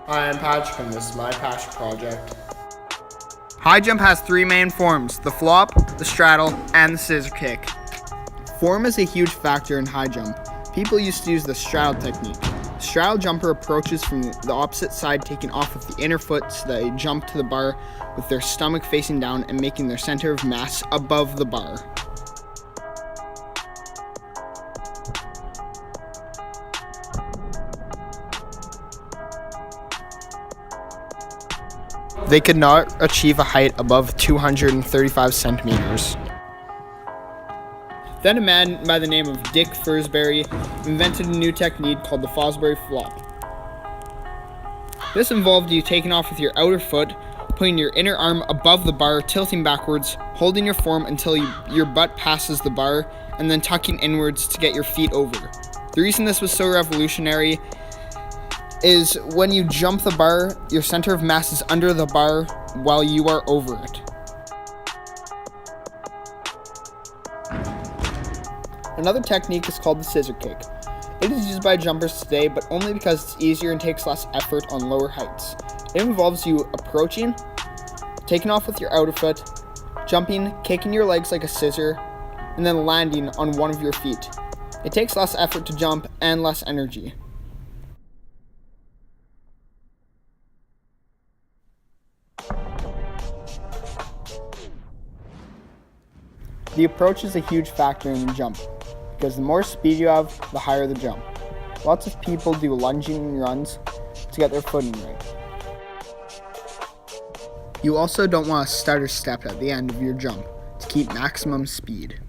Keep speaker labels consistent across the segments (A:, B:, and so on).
A: Hi, I'm Patrick, and this is my passion project.
B: High jump has three main forms: the flop, the straddle, and the scissor kick. Form is a huge factor in high jump. People used to use the straddle technique. The straddle jumper approaches from the opposite side, taking off with the inner foot so that they jump to the bar with their stomach facing down and making their center of mass above the bar. They could not achieve a height above 235 centimeters. Then a man by the name of Dick Fosbury invented a new technique called the Fosbury flop. This involved you taking off with your outer foot, putting your inner arm above the bar, tilting backwards, holding your form until your butt passes the bar, and then tucking inwards to get your feet over. The reason this was so revolutionary is when you jump the bar, your center of mass is under the bar while you are over it. Another technique is called the scissor kick. It is used by jumpers today, but only because it's easier and takes less effort on lower heights. It involves you approaching, taking off with your outer foot, jumping, kicking your legs like a scissor, and then landing on one of your feet. It takes less effort to jump and less energy. The approach is a huge factor in the jump, because the more speed you have, the higher the jump. Lots of people do lunging runs to get their footing right. You also don't want to stutter step at the end of your jump to keep maximum speed.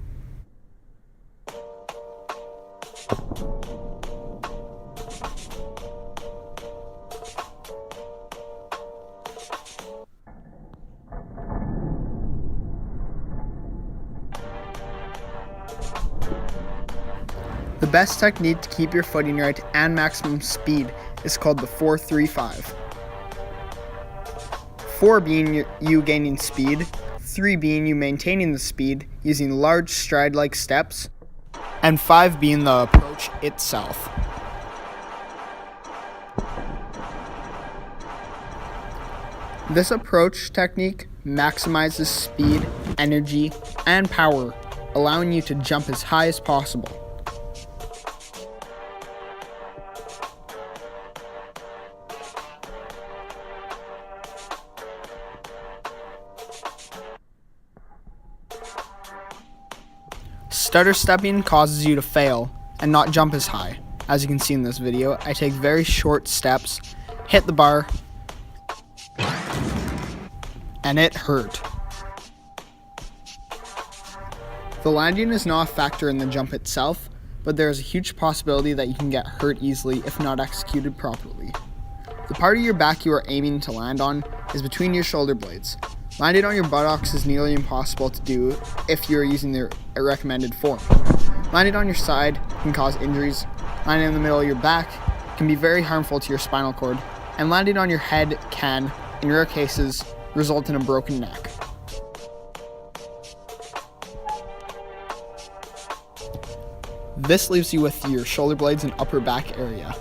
B: The best technique to keep your footing right and maximum speed is called the 4-3-5. 4 being you gaining speed, 3 being you maintaining the speed using large stride-like steps, and 5 being the approach itself. This approach technique maximizes speed, energy, and power, allowing you to jump as high as possible. Stutter stepping causes you to fail and not jump as high. As you can see in this video, I take very short steps, hit the bar, and it hurt. The landing is not a factor in the jump itself, but there is a huge possibility that you can get hurt easily if not executed properly. The part of your back you are aiming to land on is between your shoulder blades. Landing on your buttocks is nearly impossible to do if you are using the recommended form. Landing on your side can cause injuries, landing in the middle of your back can be very harmful to your spinal cord, and landing on your head can, in rare cases, result in a broken neck. This leaves you with your shoulder blades and upper back area,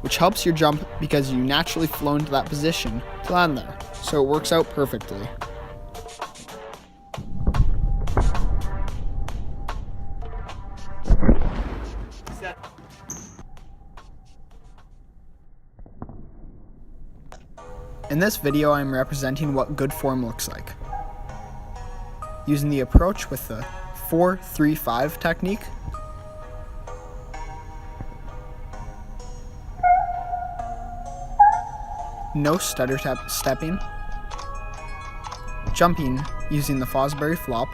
B: which helps your jump because you naturally flow into that position to land there, so it works out perfectly. In this video, I am representing what good form looks like. Using the approach with the 4-3-5 technique, no stutter stepping, jumping using the Fosbury flop,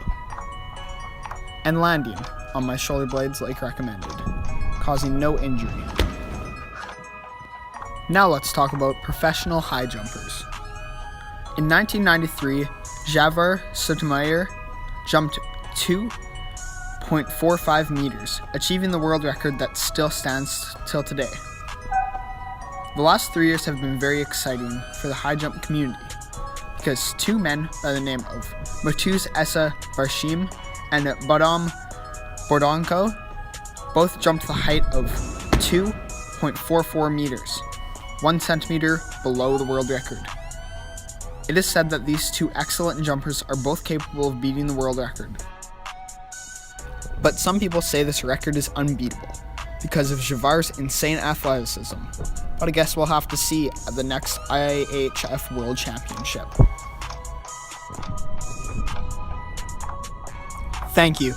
B: and landing on my shoulder blades like recommended, causing no injury. Now let's talk about professional high jumpers. In 1993, Javier Sotomayor jumped 2.45 meters, achieving the world record that still stands till today. The last 3 years have been very exciting for the high jump community because 2 men by the name of Matuz Essa Barshim and Badam Bordonko both jumped the height of 2.44 meters. 1 centimeter below the world record. It is said that these two excellent jumpers are both capable of beating the world record. But some people say this record is unbeatable because of Javar's insane athleticism. But I guess we'll have to see at the next IHF World Championship. Thank you.